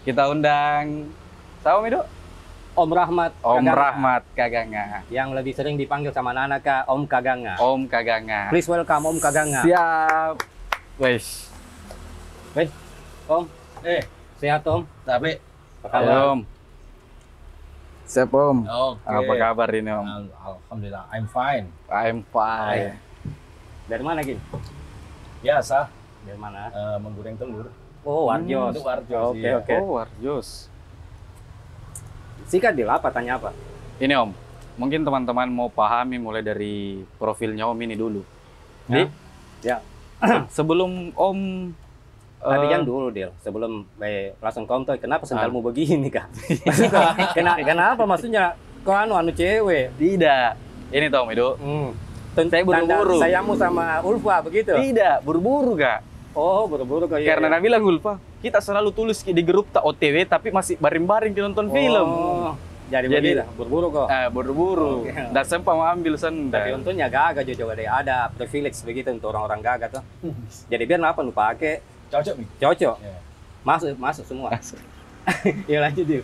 Kita undang siapa Mido? Om Rahmat Om Kaganga, Rahmat Kaganga. yang lebih sering dipanggil sama anak-anak Om Kaganga. Om Kaganga. Please welcome Om Kaganga. Siap. Wes. Weh, Om. Sehat Om? Tapi Apa kabar? Om. Siap Om. oke. Apa kabar ini Om? Alhamdulillah, I'm fine. I'm fine. Dari mana Gin? Biasa Dari mana? menggoreng telur. Oh, Warjos. Itu Warjos, Oke, iya. oke. Oh, Warjos. Sikat Dil, apa? Tanya apa? Ini Om, mungkin teman-teman mau pahami mulai dari profilnya Om ini dulu. Di, Ya. sebelum Om Tapi eh, jangan dulu Dil, sebelum langsung kontoy, kenapa sendalmu begini Kak? Maksudnya, kenapa maksudnya kau anu cewek? tidak. Ini tahu Mido. Saya buru-buru. Sayangmu sama Ulfa begitu? Tidak, buru-buru Kak. Oh, buru-buru kau. Karena Nabi bilang Ulfa, kita selalu tulis di grup tak OTW tapi masih baring-baring nonton film. Jadi begitu, buru-buru kok. Buru-buru. Oke. Dan sempat mau ambil sendal. Tapi untungnya gagah juga deh, ada privilege begitu untuk orang-orang gagah tuh. Jadi biar apa lu pakai Cocok nih. cocok. Ya. Masuk semua. Ya lanjut Dil.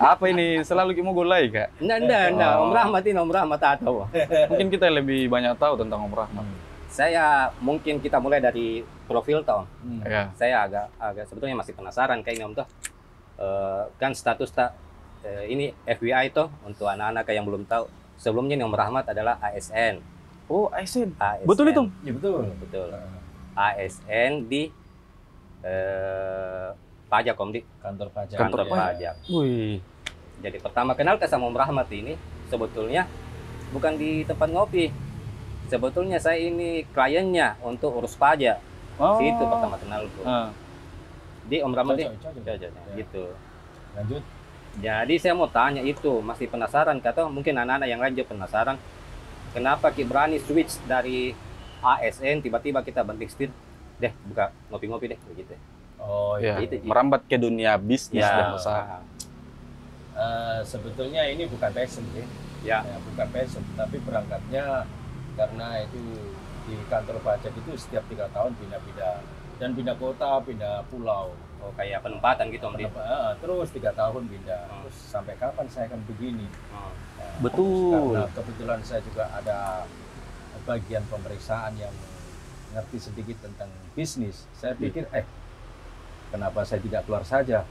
Apa ini selalu mau golai Kak? Enggak. Oh. Om Rahmat tahu. Mungkin kita lebih banyak tahu tentang Om Rahmat. Saya mungkin kita mulai dari profil toh. Ya. Saya agak sebetulnya masih penasaran kayaknya Om tuh. Kan status ini FBI toh untuk anak-anak yang belum tahu. Sebelumnya nih Om Rahmat adalah ASN. Oh, ASN. ASN. Betul itu? Ya betul. Betul. ASN di pajak Om di Kantor pajak. Kantor Ya. pajak. Wih. Jadi pertama kenal ke sama Om Rahmat ini sebetulnya bukan di tempat ngopi. Sebetulnya saya ini kliennya untuk urus pajak. Oh. Situ pertama kenal tuh. Di Om Rahmat Cocok, ini. cocok. Ya. Ya. Gitu. Lanjut. Jadi saya mau tanya itu, masih penasaran kata mungkin anak-anak yang lain juga penasaran. Kenapa Ki berani switch dari ASN tiba-tiba kita banting setir deh buka ngopi-ngopi deh begitu. Oh Ya, Itu, Ji. merambat ke dunia bisnis Ya. dan usaha. sebetulnya ini bukan passion sih. Ya. Ya, bukan passion, tapi berangkatnya karena itu di kantor pajak itu setiap 3 tahun pindah-pindah dan pindah kota, pindah pulau. Oh kayak penempatan gitu Om Di. Terus 3 tahun pindah. Terus sampai kapan saya akan begini? Oh. Nah, Betul. Karena kebetulan saya juga ada bagian pemeriksaan yang ngerti sedikit tentang bisnis. Saya pikir, kenapa saya tidak keluar saja?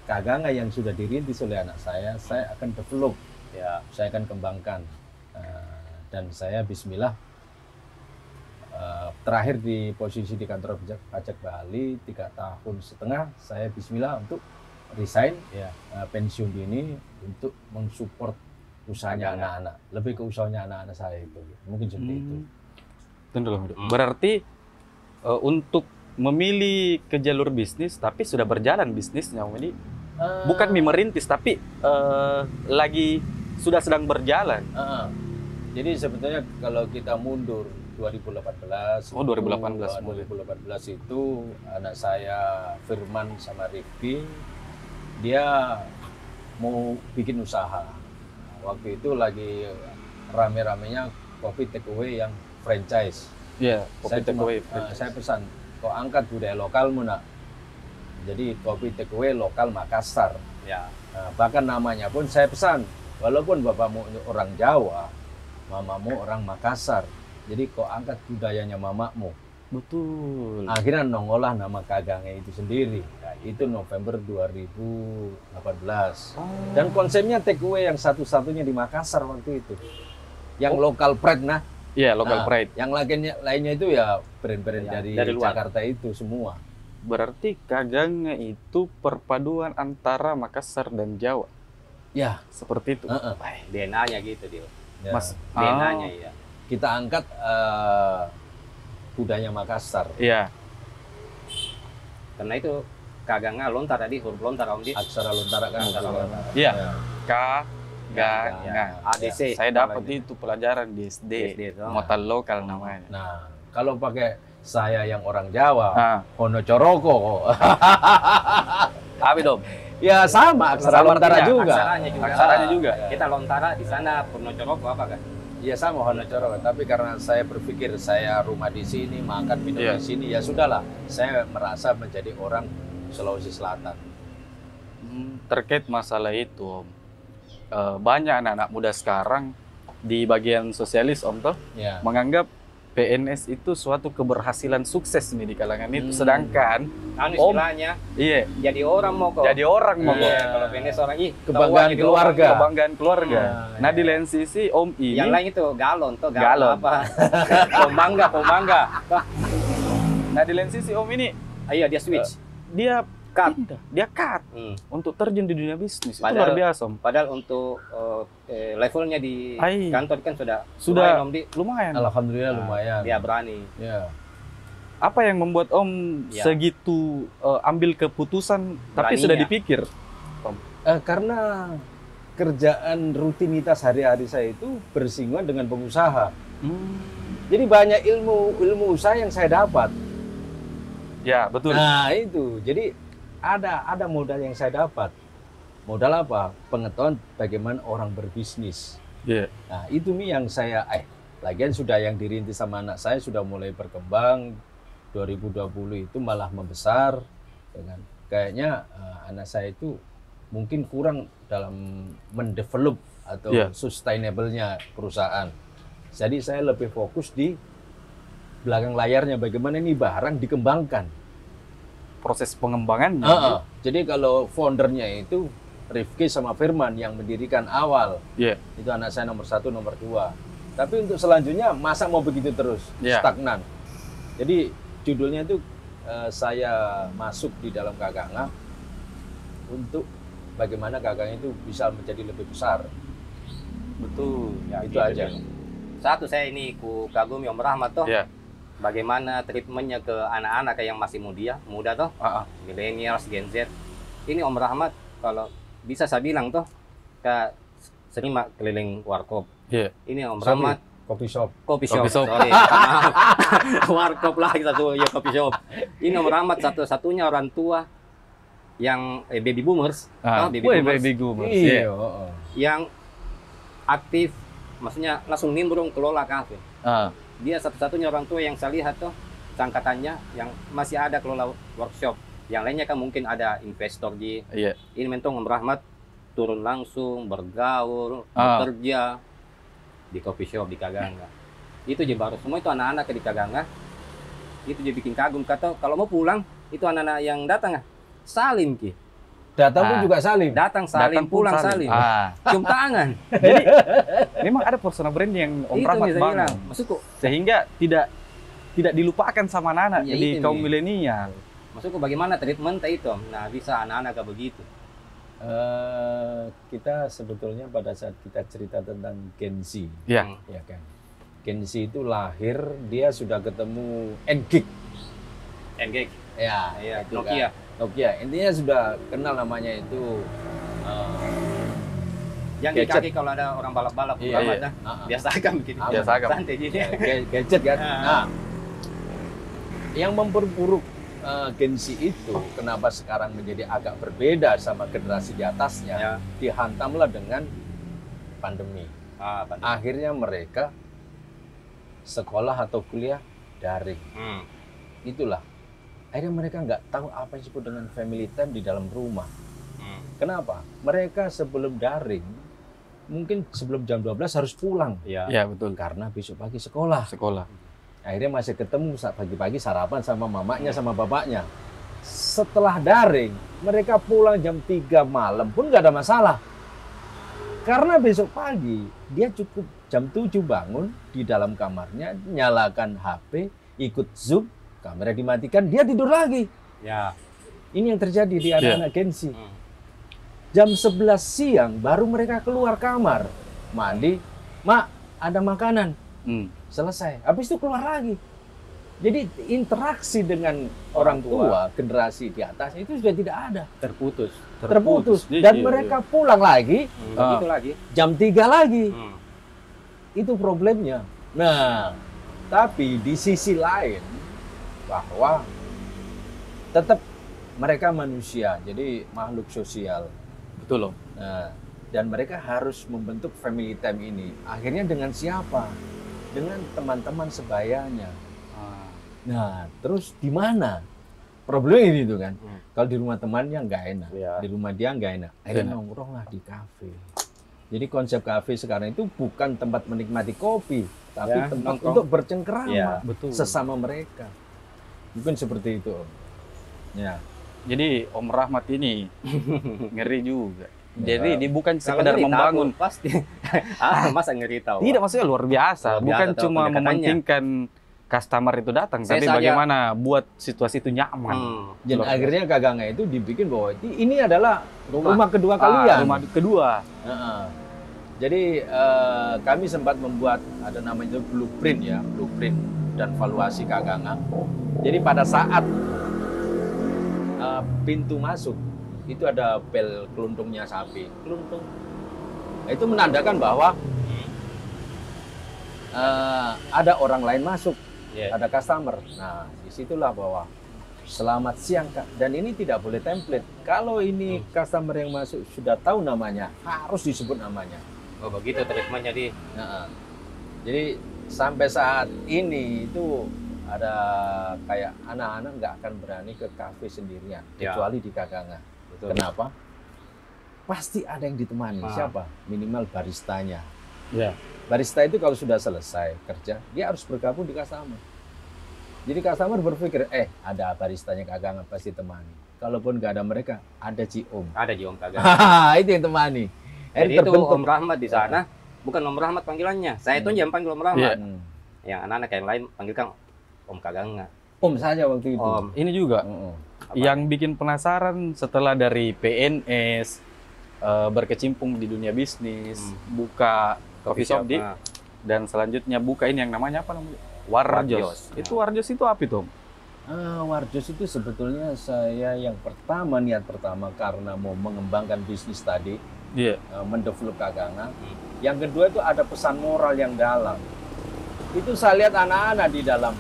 Kaganga yang sudah dirintis oleh anak saya akan develop, Ya. saya akan kembangkan. Dan saya bismillah terakhir di posisi di kantor pajak Bali 3,5 tahun saya bismillah untuk resign Ya. pensiun dini untuk mensupport usahanya anak-anak, lebih ke usahanya anak-anak saya itu mungkin seperti itu. Tentu loh. Berarti untuk memilih ke jalur bisnis tapi sudah berjalan bisnisnya Om ini. Bukan merintis tapi lagi sudah sedang berjalan. Jadi sebetulnya kalau kita mundur 2018. Oh, 2018. 2018 itu anak saya Firman sama Rifki dia mau bikin usaha. Waktu itu lagi rame-ramenya kopi take away yang franchise. Iya, kopi take away. Saya pesan, kok angkat budaya lokalmu nak. Jadi kopi take away lokal Makassar. Ya. Bahkan namanya pun saya pesan, walaupun bapakmu orang Jawa, mamamu orang Makassar. Jadi kok angkat budayanya mamamu. Betul. Akhirnya nongolah nama Kaganga itu sendiri. Nah, itu November 2018. Dan konsepnya take away yang satu-satunya di Makassar waktu itu. Yang lokal pride nah. Iya, local pride. Yang lainnya itu ya brand-brand Ya, dari luar. Jakarta itu semua. Berarti Kaganga itu perpaduan antara Makassar dan Jawa. Ya, Seperti itu. DNA-nya gitu Dil. ya. Mas, DNA-nya ya. Kita angkat budaya Makassar. Iya. Karena itu Kaganga lontar tadi huruf lontar Om Di. Aksara lontara kan. Aksara lontara. Iya. Ya. Kaganga. ADC. Saya dapat itu pelajaran di SD. SD itu. Motal lokal namanya. Nah, kalau pakai saya yang orang Jawa, Ah, Hono Coroko. apa dong? Ya sama, aksara Sama lontara artinya, juga. Aksaranya juga. Kita lontara di sana Purno Coroko apa kan? Iya sama Hono Coroko, tapi karena saya berpikir saya rumah di sini, makan minum Iya. di sini, ya sudahlah. Saya merasa menjadi orang Sulawesi Selatan. Terkait masalah itu, Om. Banyak anak-anak muda sekarang di bagian sosialis, Om, toh, Ya. menganggap PNS itu suatu keberhasilan sukses nih di kalangan itu. Sedangkan, Anu Om, istilahnya, iya, jadi orang mau kok. jadi orang mau Iya, kok. kalau PNS orang Kebanggaan jadi keluarga. orang. Kebanggaan keluarga. Nah, Di lain sisi, Om ini, Yang lain itu galon tuh, Galon. apa? Pemangga. Toh, di lain sisi, Om ini, iya dia switch. dia Cut. pindah, dia cut Hmm. untuk terjun di dunia bisnis. Itu Padahal- luar biasa, Om. Padahal untuk levelnya di Ai. kantor kan sudah Sudah. lumayan, Om Di. Lumayan. Alhamdulillah Nah, lumayan. Dia berani. Ya. Apa yang membuat Om Ya. segitu ambil keputusan tapi Beraninya. sudah dipikir? Karena kerjaan rutinitas hari-hari saya itu bersinggungan dengan pengusaha. Jadi banyak ilmu usaha yang saya dapat. Ya, betul. Nah itu, jadi ada modal yang saya dapat. Modal apa? Pengetahuan bagaimana orang berbisnis. Iya. Nah itu nih yang saya, lagian sudah yang dirintis sama anak saya sudah mulai berkembang. 2020 itu malah membesar. Dengan kayaknya anak saya itu mungkin kurang dalam mendevelop atau Iya. sustainable-nya perusahaan. Jadi saya lebih fokus di belakang layarnya bagaimana ini barang dikembangkan. Proses pengembangannya. Jadi kalau foundernya itu Rifki sama Firman yang mendirikan awal, Iya. itu anak saya nomor 1, nomor 2. Tapi untuk selanjutnya masa mau begitu terus, Iya. stagnan. Jadi judulnya itu saya masuk di dalam Kaganga untuk bagaimana Kaganga itu bisa menjadi lebih besar. Betul. Ya, Itu gitu aja. dia. Satu saya ini ku kagumi Om Rahmat toh. Iya. Bagaimana treatmentnya ke anak-anak yang masih muda toh, millennials, Gen Z. Ini Om Rahmat kalau bisa saya bilang toh, sering keliling warkop. Iya. Ini Om Sorry. Rahmat Coffee shop. kopi shop. Kopi shop. Sorry. Maaf. Warkop lagi satu ya kopi shop. Ini Om Rahmat satu-satunya orang tua yang baby boomers, toh, baby boomers Baby boomers. Iya. yang aktif, maksudnya langsung nimbrung kelola kafe. Dia satu-satunya orang tua yang saya lihat tuh angkatannya yang masih ada kelola workshop. Yang lainnya kan mungkin ada investor di. Iya. Ini mentong Om Rahmat turun langsung bergaul, bekerja di coffee shop di Kaganga. Itu je baru semua itu anak-anak di Kaganga. Itu je bikin kagum kata kalau mau pulang itu anak-anak yang datang salim ki. Datang pun juga salim. Datang salim, Datang pun pulang salim. Cium tangan. Jadi memang ada personal brand yang Om Itu Rahmat yang saya bangun. bilang. Maksudku, Sehingga tidak dilupakan sama anak-anak Iya, jadi itu kaum nih. milenial. maksudku bagaimana treatment itu? Nah, bisa anak-anak kayak begitu. Kita sebetulnya pada saat kita cerita tentang Gen Z, Iya. ya kan. Gen Z itu lahir dia sudah ketemu N-Gig. Engage. Ya, Iya, itu Nokia. kan. Nokia. Intinya sudah kenal namanya itu. Yang di Gadget. kaki kalau ada orang balap-balap, Iya, Rahmat, iya. nah, biasakan begini. Aman. Biasakan. Santai gini. Gadget kan. Ah. Nah, yang memperburuk Gen Z itu kenapa sekarang menjadi agak berbeda sama generasi di atasnya, Ya. dihantamlah dengan pandemi. Pandai. Akhirnya mereka sekolah atau kuliah daring. Itulah. Akhirnya mereka nggak tahu apa yang disebut dengan family time di dalam rumah. Kenapa? Mereka sebelum daring, mungkin sebelum jam 12 harus pulang. Iya. Iya, betul. Karena besok pagi sekolah. Sekolah. Akhirnya masih ketemu saat pagi-pagi sarapan sama mamanya sama bapaknya. Setelah daring, mereka pulang jam 3 malam pun nggak ada masalah. Karena besok pagi, dia cukup jam 7 bangun di dalam kamarnya, nyalakan HP, ikut Zoom, kamera dimatikan, dia tidur lagi. Ya. Ini yang terjadi di anak-anak Gen Z. Hmm. Jam 11 siang baru mereka keluar kamar. Mandi, Mak, ada makanan. Selesai. Habis itu keluar lagi. Jadi interaksi dengan orang tua, generasi di atas itu sudah tidak ada. Terputus. Terputus. Iya, Dan iya, mereka pulang lagi Begitu lagi. jam 3 lagi. Hmm. Itu problemnya. Nah, tapi di sisi lain bahwa tetap mereka manusia, jadi makhluk sosial. Betul loh. Nah, dan mereka harus membentuk family time ini. Akhirnya dengan siapa? Dengan teman-teman sebayanya. Nah, terus di mana? Problemnya ini tuh kan. Kalau di rumah temannya nggak enak, Iya. di rumah dia nggak enak. Akhirnya Iya. nongkrong lah di kafe. Jadi konsep kafe sekarang itu bukan tempat menikmati kopi, tapi Ya, tempat nongkrong. untuk bercengkerama Iya, betul. sesama mereka. Mungkin seperti itu, Om. Ya. Jadi Om Rahmat ini ngeri juga. Ya. Jadi dia bukan Kalau sekedar ngeri membangun. tahu, pasti. Masa ngeri tahu? Tidak, maksudnya luar biasa. Luar Bukan biasa, cuma pendekatannya. mementingkan customer itu datang, Saya tapi saja- bagaimana buat situasi itu nyaman. Dan Luar akhirnya Kaganga itu dibikin bahwa ini adalah rumah kedua kalian. Rumah kedua. Heeh. Jadi kami sempat membuat ada namanya blueprint ya, blueprint dan valuasi Kaganga. Jadi pada saat pintu masuk itu ada bel keluntungnya sapi, keluntung. Nah, itu menandakan bahwa ada orang lain masuk, Iya. ada customer. Nah, disitulah bahwa selamat siang Kak. Dan ini tidak boleh template. Kalau ini customer yang masuk sudah tahu namanya, harus disebut namanya. Oh begitu treatmentnya di. Nah, jadi sampai saat ini itu ada kayak anak-anak nggak akan berani ke kafe sendirian, Ya. kecuali di Kaganga. Betul. Kenapa? Pasti ada yang ditemani. Ah. Siapa? Minimal baristanya. Ya. Barista itu kalau sudah selesai kerja, dia harus bergabung di customer. Jadi customer berpikir, ada baristanya Kaganga pasti temani. Kalaupun nggak ada mereka, ada Om. Ada di Om Kaganga. Itu yang temani. Jadi itu Om Rahmat di sana, bukan Om Rahmat panggilannya. Saya itu yang panggil Om Rahmat. Hmm. Yang anak-anak yang lain panggil Kang Om Kaganga. Om saja waktu itu. Om. Ini juga Heeh. yang bikin penasaran setelah dari PNS berkecimpung di dunia bisnis, buka coffee shop di, Nah, dan selanjutnya buka ini yang namanya apa namanya? Warjos. Warjos. Itu Warjos itu apa itu, Om? Warjos itu sebetulnya saya yang pertama, niat pertama karena mau mengembangkan bisnis tadi, Iya. mendevelop Kaganga. Yang kedua itu ada pesan moral yang dalam. Itu saya lihat anak-anak di dalam,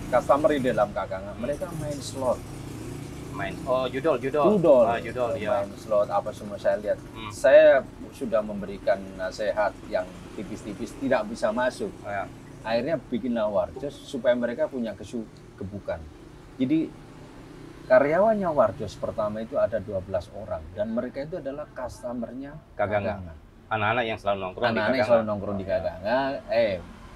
customer di dalam Kaganga, mereka main slot, main. Oh, judol. judol, Ah, judol ya. main slot apa semua saya lihat. Hmm. Saya sudah memberikan nasihat yang tipis-tipis tidak bisa masuk. Oh, ya. Akhirnya bikin Warjos supaya mereka punya kebukan. Jadi karyawannya Warjos pertama itu ada 12 orang dan mereka itu adalah customernya Kaganga. Anak-anak yang selalu nongkrong di Anak-anak yang Kaganga. selalu nongkrong di Kaganga,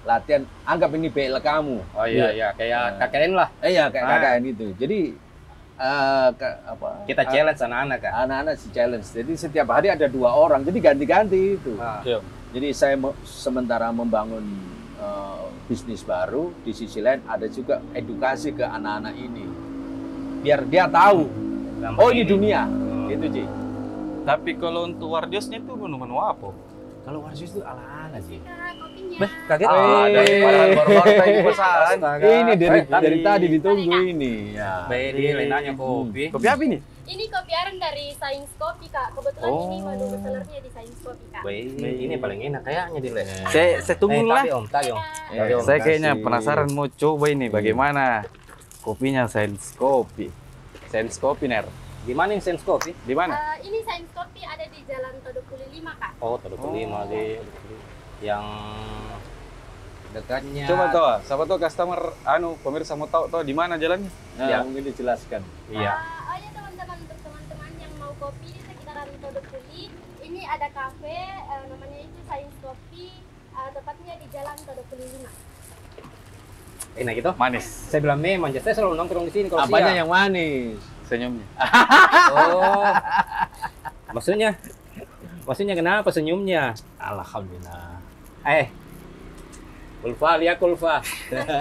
latihan, anggap ini BL kamu. Oh iya, kayak KKN lah. Ya kayak KKN gitu. Jadi Kita challenge anak-anak kan. anak-anak si challenge. Jadi setiap hari ada 2 orang, jadi ganti-ganti itu. Ah, Iya. Jadi saya sementara membangun bisnis baru, di sisi lain ada juga edukasi ke anak-anak ini. Biar dia tahu, gambar oh ini dunia. Itu Ji. Tapi kalau untuk Warjosnya itu menu-menu apa? Kalau Warjos itu ala-ala sih. Kopinya. Kaget. Padahal baru-baru tadi pesan. Astaga. Ini dari Tapi- tadi ditunggu ini. Ya. Bedi lainnya kopi. Kopi apa ini? Ini kopi aren dari Sains Kopi, Kak. Kebetulan Oh. ini menu bestsellernya di Sains Kopi, Kak. Ini paling enak kayaknya di les. Saya tunggu lah. Tadi Om. Eh, Saya makasih. kayaknya penasaran mau coba ini bagaimana kopinya Sains Kopi. Sains Kopi Ner. Di mana yang Sense Kopi? Di mana? Ini Sains Kopi ada di Jalan Todopuli 5, Kak. Oh, Todok 5 di yang dekatnya. Coba tahu, siapa tahu customer pemirsa mau tahu di mana jalannya? Nah, Ya. mungkin dijelaskan. Iya. Oh ya teman-teman, untuk teman-teman yang mau kopi di sekitaran Todopuli, ini ada kafe namanya itu Sains Kopi, tepatnya di Jalan Todopuli 5. Enak gitu. Manis Saya bilang memang, saya selalu nongkrong di sini kalau Apanya siang. yang manis? senyumnya. Oh. Maksudnya kenapa senyumnya? Alhamdulillah. Kulfa, lihat Kulfa.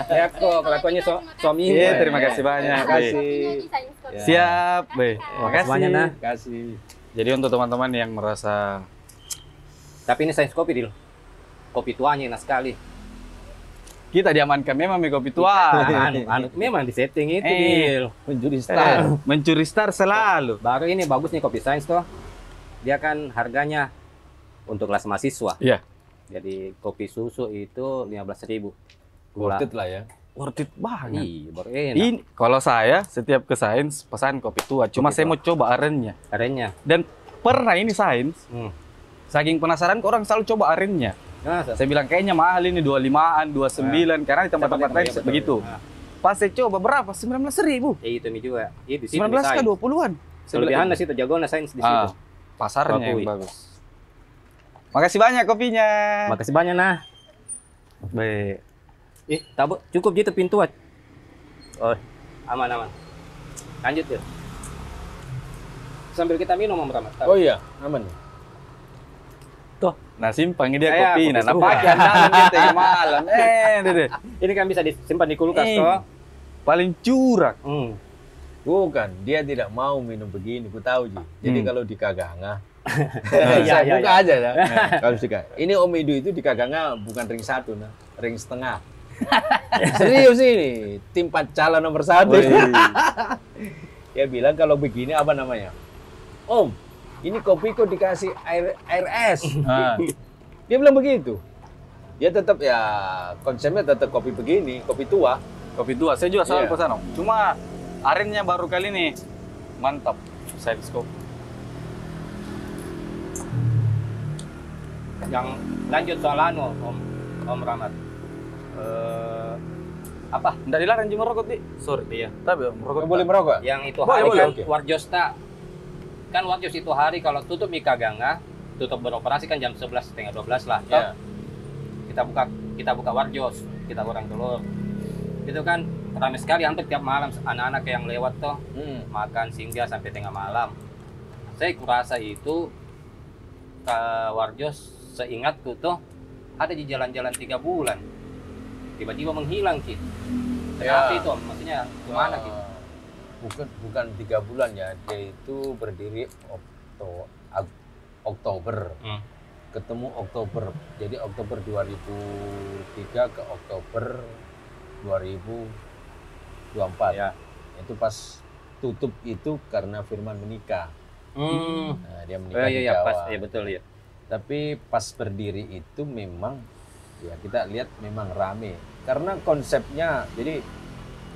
Lihat kok kelakuannya suami. Iya, terima kasih banyak. Terima Be. kasih. Kopinya di Sains Kopi. Ya. Siap, Be. Terima Makasih. banyak, Nah. Kasih. Jadi untuk teman-teman yang merasa Tapi ini Sains Kopi, Dil. Kopi tuanya enak sekali. kita diamankan memang mie kopi tua. Memang di setting itu, Eh. Dil. Mencuri star. Mencuri star selalu. Baru ini bagus nih Kopi Sains tuh. Dia kan harganya untuk kelas mahasiswa. Iya. Jadi kopi susu itu 15.000. Gula. Worth it lah ya. Worth it banget. Iya, baru enak. Ini kalau saya setiap ke Sains pesan kopi tua. Cuma Kopi saya tua. mau coba arennya. Arennya. Dan pernah ini Sains, Hmm. saking penasaran orang selalu coba arennya. Nah, Saya bilang kayaknya mahal ini 25-an, 29 karena di tempat-tempat lain betul. begitu. Nah, Pas saya coba berapa? 19.000. Ya itu mi juga. Itu di situ 19 mi ke sains. 20-an. Kelebihan di situ jagoan sains di situ. Pasarnya Bakui. yang bagus. Makasih banyak kopinya. Makasih banyak nah. Baik. Tabu cukup gitu pintuan. Oh, aman. Lanjut ya. Sambil kita minum Om Rahmat. Oh iya, aman. Nah, simpang ini dia Kayak kopi. Nah, kopi pakai andalan dia tengah malam. Dede. Ini kan bisa disimpan di kulkas Eh. toh. Paling curang. Bukan, dia tidak mau minum begini, ku tahu Ji. Jadi kalau di Kaganga, Iya, saya iya, buka iya. aja ya. Kalau di ini Om Idu itu di Kaganga bukan ring 1, nah, ring setengah. Serius ini, tim Pancala nomor 1. Dia bilang kalau begini apa namanya? Om, ini kopi kok dikasih air es. Dia bilang begitu. Dia tetap ya konsepnya tetap kopi begini, kopi tua. Kopi tua. Saya juga selalu Iya. pesan, Om. Cuma arennya baru kali ini. Mantap. Science kopi. Yang lanjut soal anu Om Rahmat. Apa? Nggak dilarang cuma rokok, Di. Sorry. Iya. Tapi Om, rokok Nggak boleh merokok? Yang itu Boleh, hari boleh, kan oke. Warjosta. Kan Warjos itu hari kalau tutup di Kaganga, tutup beroperasi kan jam 11 setengah 12 lah. Ya. Kita buka Warjos, kita goreng telur. Itu kan ramai sekali hampir tiap malam anak-anak yang lewat toh makan singgah sampai tengah malam. Saya kurasa itu Warjos seingatku tuh ada di jalan-jalan 3 bulan. Tiba-tiba menghilang Ki. Kenapa Ya. itu? Maksudnya kemana Ki? Bukan 3 bulan ya, dia itu berdiri Oktober. Ketemu Oktober. Jadi Oktober 2003 ke Oktober 2024. Ya. Itu pas tutup itu karena Firman menikah. Nah, dia menikah Oh di iya, Jawa. pas ya betul ya. Tapi pas berdiri itu memang ya kita lihat memang rame. Karena konsepnya, jadi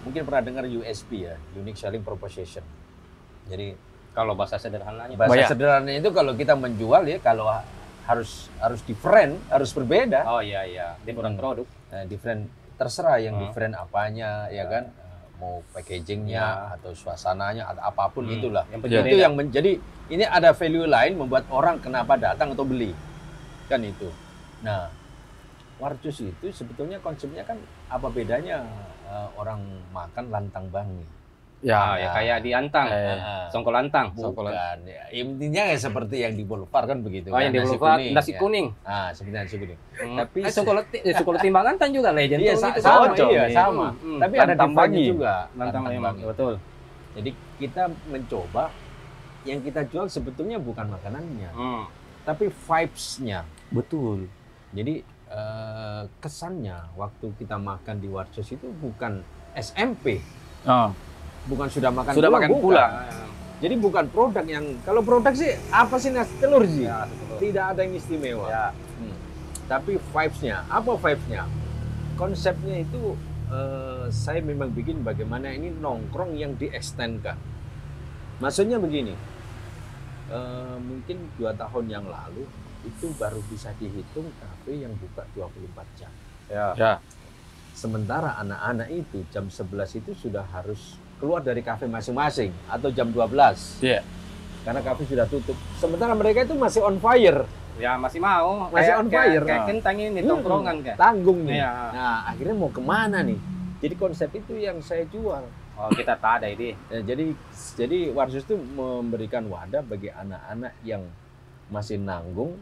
mungkin pernah dengar USP ya, Unique Selling Proposition. Jadi Kalau bahasa sederhananya. bahasa sederhananya itu kalau kita menjual ya kalau harus different, harus berbeda. Oh iya iya, dia bukan produk. Nah, different terserah yang different apanya ya kan, mau packagingnya Ya. atau suasananya atau apapun itulah. Yang Itu penting yang menjadi ini ada value lain membuat orang kenapa datang atau beli kan itu. Nah, Warjos itu sebetulnya konsepnya kan apa bedanya orang makan lantang bangi? ya kayak di Antang, Songkol Antang. Bukan. Ya, intinya ya seperti yang di Boulevard kan begitu. Oh yang di nasi Boulevard, kuning, nasi ya. kuning. Ah, seperti nasi kuning. Tapi Songkol Timbangan Antang juga legend. Iya, tuh, gitu. sama, cocok. iya, sama. Tapi ada Lantang depannya bangi. juga. Lantang Lantang memang bangi. betul. Jadi kita mencoba yang kita jual sebetulnya bukan makanannya, tapi vibes-nya. Betul. Jadi kesannya waktu kita makan di Warjos itu bukan SMP, bukan sudah makan Sudah pulang, makan bukan. pulang. Jadi bukan produk yang, kalau produk sih apa sih nasi telur sih? Ya, betul. Tidak ada yang istimewa. Ya. Tapi vibes-nya, apa vibes-nya? Konsepnya itu saya memang bikin bagaimana ini nongkrong yang di-extend-kan. Maksudnya begini, mungkin 2 tahun yang lalu itu baru bisa dihitung kafe yang buka 24 jam. Ya. Sementara anak-anak itu jam 11 itu sudah harus keluar dari kafe masing-masing atau jam 12. Iya. Karena kafe sudah tutup. Sementara mereka itu masih on fire. Ya masih mau. Masih on fire. Kayak kentang ini tongkrongan kan. Tanggung nih. Iya. Nah, akhirnya mau kemana nih? Jadi konsep itu yang saya jual. Oh kita tak ada ini. Ya, jadi Warjos itu memberikan wadah bagi anak-anak yang masih nanggung.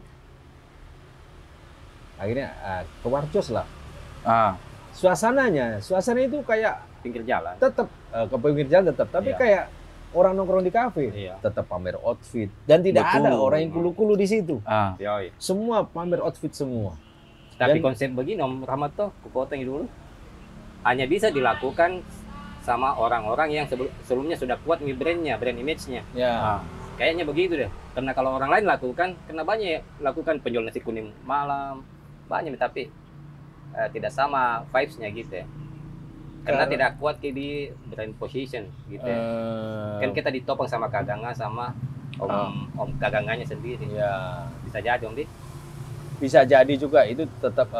Akhirnya ke Warjos lah. Suasana itu kayak Pinggir jalan. tetap ke pinggir jalan tetap, tapi Iya. kayak orang nongkrong di kafe. Iya. Tetap pamer outfit dan tidak Betul. ada orang yang kulu-kulu di situ. Yoi. Semua pamer outfit semua. Tapi Dan- konsep begini Om Rahmat tuh, aku potong dulu. Hanya bisa dilakukan sama orang-orang yang sebelumnya sudah kuat nih brandnya, brand image-nya. Ya. Kayaknya begitu deh. Karena kalau orang lain lakukan, karena banyak ya lakukan penjual nasi kuning malam, banyak tapi tidak sama vibes-nya gitu ya. Karena tidak kuat di brand position gitu ya. Kan kita ditopang sama Kaganga sama om Kaganganya sendiri. Ya. Bisa jadi Om Di. Bisa jadi juga itu tetap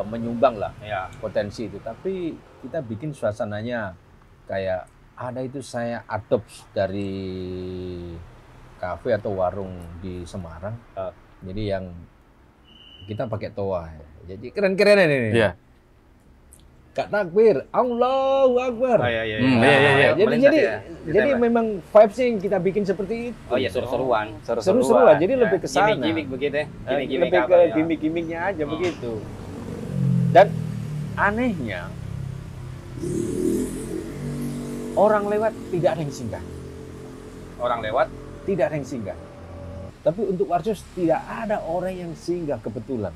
menyumbang lah Ya. potensi itu. Tapi kita bikin suasananya kayak ada itu saya adopt dari kafe atau warung di Semarang. Jadi yang kita pakai toa. Jadi keren-keren ini. Iya. Kak takbir, Allahu Akbar. Oh, iya. Iya. Jadi memang vibes yang kita bikin seperti itu. Oh iya, seru-seruan. Seru-seruan. Jadi lebih ke sana. Gimik-gimik begitu ya. Gimik-gimik Lebih apa ke ya. gimmick-gimmicknya aja begitu. Dan anehnya orang lewat tidak ada yang singgah. Orang lewat. Tidak ada yang singgah. Tapi untuk Warjos tidak ada orang yang singgah kebetulan.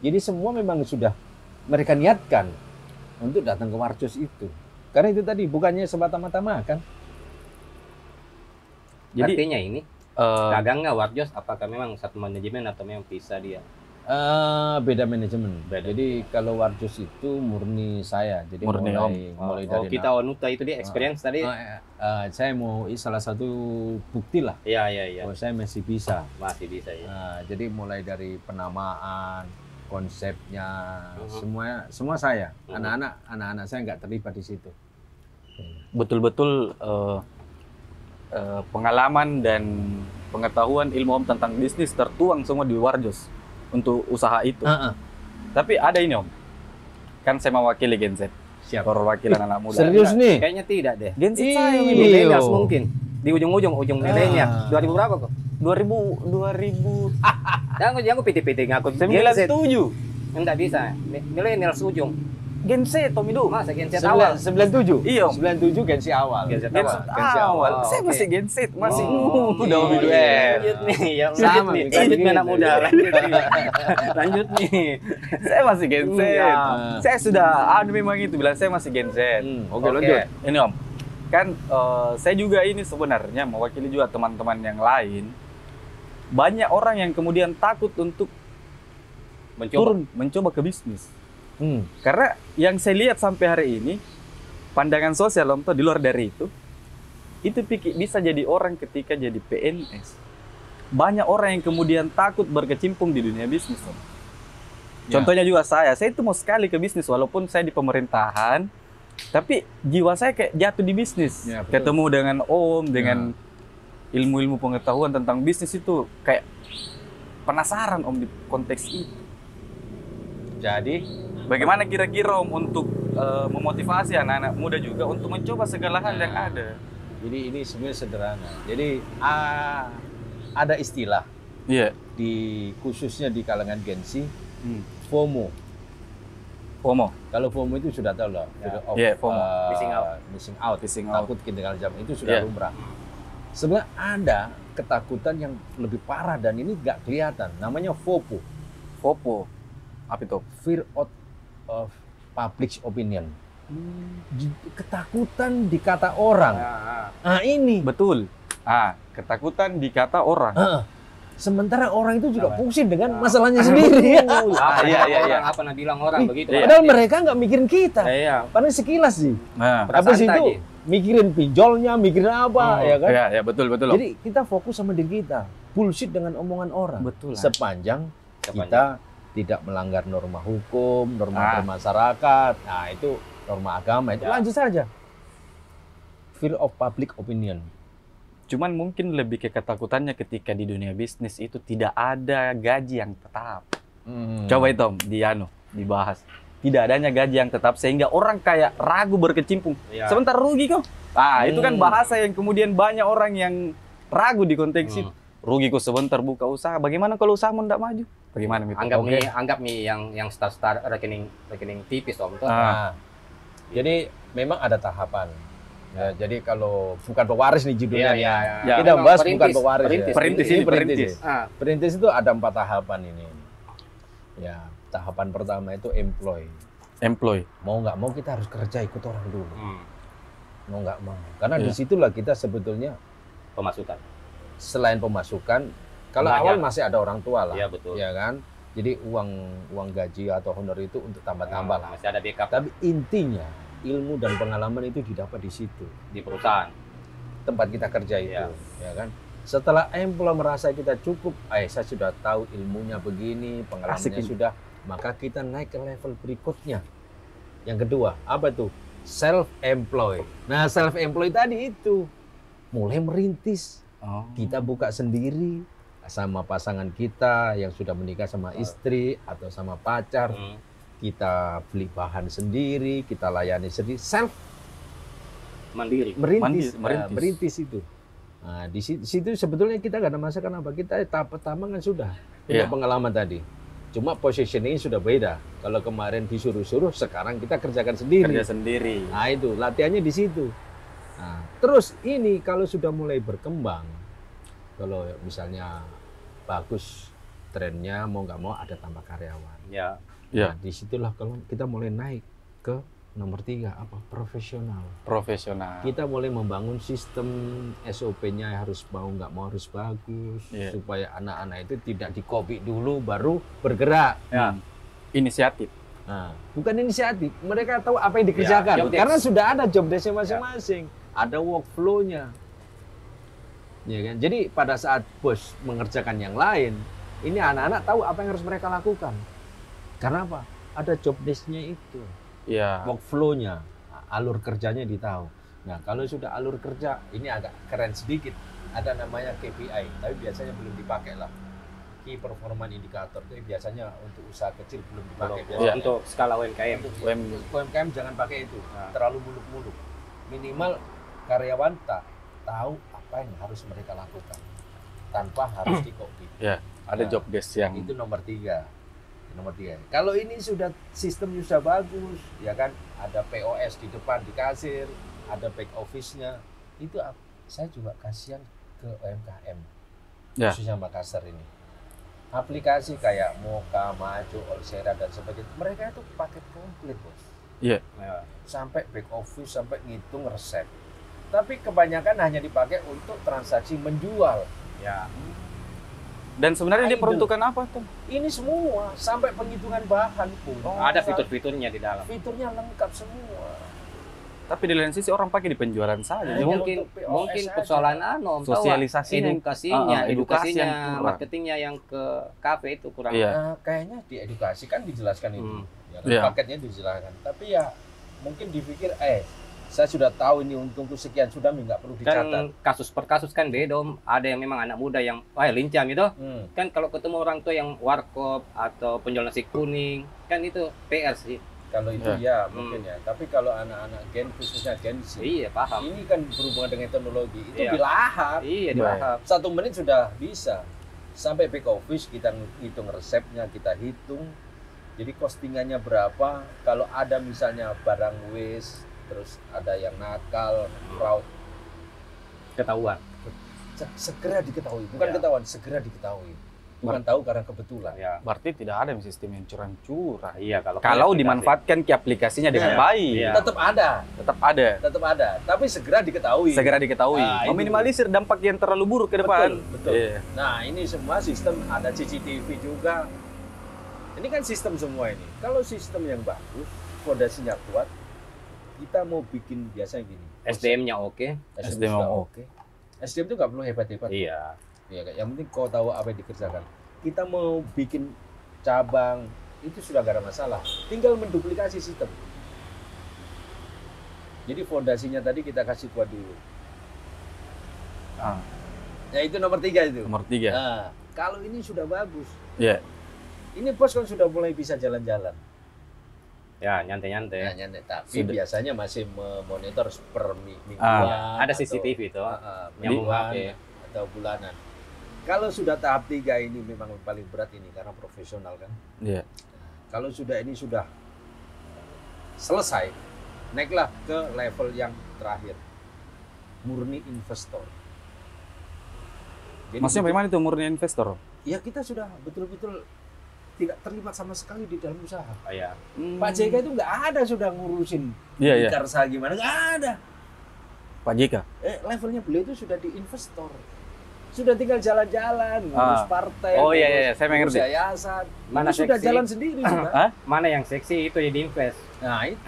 Jadi semua memang sudah mereka niatkan untuk datang ke Warjos itu. Karena itu tadi bukannya semata-mata makan. Jadi Artinya ini dagang nggak Warjos? Apakah memang satu manajemen atau memang pisah dia? Beda manajemen. Jadi kalau Warjos itu murni saya. Jadi Murni mulai dari kita Onuta itu dia experience tadi. saya mau salah satu bukti lah. Iya. Bahwa saya masih bisa. Masih bisa ya. Jadi mulai dari penamaan, konsepnya, semua saya. Anak-anak saya nggak terlibat di situ. betul-betul pengalaman dan pengetahuan ilmu Om tentang bisnis tertuang semua di Warjos untuk usaha itu. Tapi ada ini Om, kan saya mewakili Gen Z, perwakilan anak muda. Serius nih? Kayaknya tidak deh. Gen Z saya Ih. ini. Millennials mungkin. Di ujung milenial. 2000 berapa kok? 2000 Jangan PT-PT ngaku Gen Z. 97 Enggak bisa. Millennials ujung. Gen Z Om itu. Masa Gen Z awal? 97? Iya, Om. 97 Gen Z awal. Gen Z Gen Z Gen Z awal. Oh, Saya oke. masih Gen Z, masih udah Om itu. Lanjut nih, ya Sama, lanjut nih. kita Lanjut nih gitu. anak muda, lanjut nih. Lanjut nih. Saya masih Gen Z. Iya. Saya sudah memang itu bilang saya masih Gen Z. Oke, lanjut. Ini Om, kan saya juga ini sebenarnya mewakili juga teman-teman yang lain. Banyak orang yang kemudian takut untuk mencoba ke bisnis. Karena yang saya lihat sampai hari ini, pandangan sosial Om tuh di luar dari itu bisa jadi orang ketika jadi PNS. Banyak orang yang kemudian takut berkecimpung di dunia bisnis Om. Contohnya juga saya itu mau sekali ke bisnis walaupun saya di pemerintahan, tapi jiwa saya kayak jatuh di bisnis. Ya, betul. Ketemu dengan Om, dengan ilmu-ilmu pengetahuan tentang bisnis itu kayak penasaran Om di konteks itu. Jadi Bagaimana kira-kira Om untuk memotivasi anak-anak muda juga untuk mencoba segala hal yang ada? Jadi ini sebenarnya sederhana. Jadi ada istilah khususnya di kalangan Gen Z, FOMO. FOMO. Kalau FOMO itu sudah tahu lah, FOMO. Missing out, takut ketinggalan zaman itu sudah lumrah. Sebenarnya ada ketakutan yang lebih parah dan ini nggak kelihatan. Namanya FOPO. FOPO. Apa itu? Fear of public opinion. Ketakutan dikata orang. Ini. Betul. Ketakutan dikata orang. Sementara orang itu juga pusing dengan masalahnya sendiri. Orang apa pernah bilang orang begitu. Padahal mereka nggak mikirin kita. Iya. Padahal sekilas sih. Apa sih Santai itu? Mikirin pinjolnya, mikirin apa, ya kan? Iya, betul. Jadi kita fokus sama diri kita. Bullshit dengan omongan orang. Betul. Sepanjang kita tidak melanggar norma hukum, norma bermasyarakat. Nah, itu norma agama. Itu lanjut saja. Fear of public opinion. Cuman mungkin lebih ke ketakutannya ketika di dunia bisnis itu tidak ada gaji yang tetap. Coba itu Om, dibahas. Tidak adanya gaji yang tetap sehingga orang kayak ragu berkecimpung. Sebentar rugi kok. Itu kan bahasa yang kemudian banyak orang yang ragu di konteks itu. Rugi kok sebentar buka usaha. Bagaimana kalau usahamu tidak maju? Bagaimana gitu? Anggap nih yang start rekening tipis Om. Jadi memang ada tahapan. Ya, jadi kalau bukan pewaris nih judulnya. Kita Memang bahas bukan pewaris. Perintis. Perintis itu ada 4 tahapan ini. Ya, tahapan pertama itu employ. Mau nggak mau kita harus kerja ikut orang dulu. Mau nggak mau. Karena disitulah kita sebetulnya Pemasukan. Selain pemasukan, kalau awal masih ada orang tua lah. Iya, betul. Ya kan? Jadi uang gaji atau honor itu untuk tambah-tambah lah. Masih ada backup. Tapi intinya ilmu dan pengalaman itu didapat di situ, Di perusahaan. tempat kita kerja itu, ya kan? Setelah employer merasa kita cukup, saya sudah tahu ilmunya begini, pengalamannya sudah, maka kita naik ke level berikutnya. Yang kedua, apa tuh? self-employed. Nah, self-employed tadi itu mulai merintis. Oh. Kita buka sendiri sama pasangan kita yang sudah menikah sama istri atau sama pacar. Kita beli bahan sendiri, kita layani sendiri, self Mandiri. merintis, Merintis. merintis itu. Nah, di situ sebetulnya kita nggak ada masalah. Kenapa? Kita tahap pertama kan sudah punya Iya. pengalaman tadi. Cuma positioning sudah beda. Kalau kemarin disuruh-suruh, sekarang kita kerjakan sendiri. Kerja sendiri. Nah itu latihannya di situ. Nah, terus ini kalau sudah mulai berkembang, kalau misalnya bagus trennya, mau nggak mau ada tambah karyawan. Ya. Ya. Nah, disitulah kalau kita mulai naik ke nomor 3 apa? Profesional. Profesional. Kita mulai membangun sistem SOP-nya harus mau nggak mau harus bagus Iya. supaya anak-anak itu tidak di-copy dulu baru bergerak. Ya. Inisiatif. Nah, bukan inisiatif, mereka tahu apa yang dikerjakan job desk. karena sudah ada job desk masing-masing, ada workflow-nya. Ya kan? Jadi pada saat bos mengerjakan yang lain, ini anak-anak tahu apa yang harus mereka lakukan. Karena apa? Ada job desk-nya itu. Ya. Workflow-nya, alur kerjanya ditahu. Nah, kalau sudah alur kerja, ini agak keren sedikit. Ada namanya KPI, tapi biasanya belum dipakai lah. Key Performance Indicator itu biasanya untuk usaha kecil belum dipakai. Kalau Biasanya. untuk skala UMKM. Untuk UM. UMKM jangan pakai itu, Nah. terlalu muluk-muluk. Minimal karyawan tahu apa yang harus mereka lakukan tanpa harus di-copy. Ada Nah, job desk yang Itu nomor 3. Nomor 3. Kalau ini sudah sistemnya sudah bagus, ya kan, ada POS di depan di kasir, ada back office-nya. Itu saya juga kasihan ke UMKM, Ya. khususnya Makassar ini. Aplikasi kayak Moka, Maju, Olsera dan sebagainya, mereka itu paket komplit, bos. Ya. Sampai back office, sampai ngitung resep. Tapi kebanyakan hanya dipakai untuk transaksi menjual. Ya. dan sebenarnya dia Idle. peruntukan apa tuh? Ini semua sampai penghitungan bahan pun. Ada fitur-fiturnya di dalam. Fiturnya lengkap semua. Tapi di lain sisi orang pakai di penjualan saja. Hanya Mungkin untuk POS mungkin saja. persoalan Om, tahu, Sosialisasi itu. edukasinya, Edukasi yang edukasinya, kurang. marketingnya yang ke kafe itu kurang. Iya. Nah, kayaknya di edukasi kan dijelaskan itu. Ya kan? Iya. Paketnya dijelaskan. Tapi ya mungkin dipikir saya sudah tahu ini untungku sekian, sudah nggak perlu dicatat. Kan kasus per kasus kan beda Om. Ada yang memang anak muda yang lincah gitu. Kan kalau ketemu orang tua yang warkop atau penjual nasi kuning, kan itu PR sih. Kalau itu ya mungkin ya. Tapi kalau anak-anak Gen khususnya Gen Z, Iya, paham. ini kan berhubungan dengan teknologi, itu Iya. dilahap. Iya, Baik. dipaham. 1 menit sudah bisa. Sampai back office kita hitung resepnya, kita hitung. Jadi costingannya berapa? Kalau ada misalnya barang waste, terus ada yang nakal, fraud, Ketahuan. segera diketahui. Bukan Ya. ketahuan, segera diketahui. Bukan tahu karena kebetulan. Ya. Berarti tidak ada sistem yang curang-curang. Iya, kalau Kalau aplikasi. dimanfaatkan ke aplikasinya dengan Iya. baik, Iya. Tetap ada, tetap ada. tetap ada. Tapi segera diketahui. Segera diketahui. Ah, itu. Meminimalisir dampak yang terlalu buruk ke depan. Betul, betul. Iya. Nah, ini semua sistem, ada CCTV juga. Ini kan sistem semua ini. Kalau sistem yang bagus, fondasinya kuat, kita mau bikin biasanya gini. SDM-nya oke. SDM sudah oke. SDM itu nggak perlu hebat-hebat. Iya. Ya, yang penting kau tahu apa yang dikerjakan. Kita mau bikin cabang, itu sudah nggak ada masalah. Tinggal menduplikasi sistem. Jadi fondasinya tadi kita kasih kuat dulu. Ah, Ya itu nomor 3 itu. nomor 3. Nah, kalau ini sudah bagus. Iya. Ini bos kan sudah mulai bisa jalan-jalan. Ya, nyantai-nyantai. Ya, nyantai. Tapi Sudah. biasanya masih memonitor per mingguan. Ada atau- CCTV itu. mingguan Nyambung HP. atau bulanan. Kalau sudah tahap 3 ini memang paling berat ini karena profesional kan. Iya. Kalau sudah ini sudah selesai, naiklah ke level yang terakhir. Murni investor. Jadi Maksudnya bagaimana itu murni investor? ya kita sudah betul-betul tidak terlibat sama sekali di dalam usaha. Oh, iya. Pak JK itu nggak ada sudah ngurusin Iya, iya. karsa gimana, nggak ada. Pak JK. Levelnya beliau itu sudah di investor. Sudah tinggal jalan-jalan, ngurus partai, Oh, iya, iya, ngurus- saya ngurus mengerti. yayasan. Mana Itu sudah seksi? jalan sendiri sudah. Hah? Mana yang seksi itu ya diinvest. Nah itu.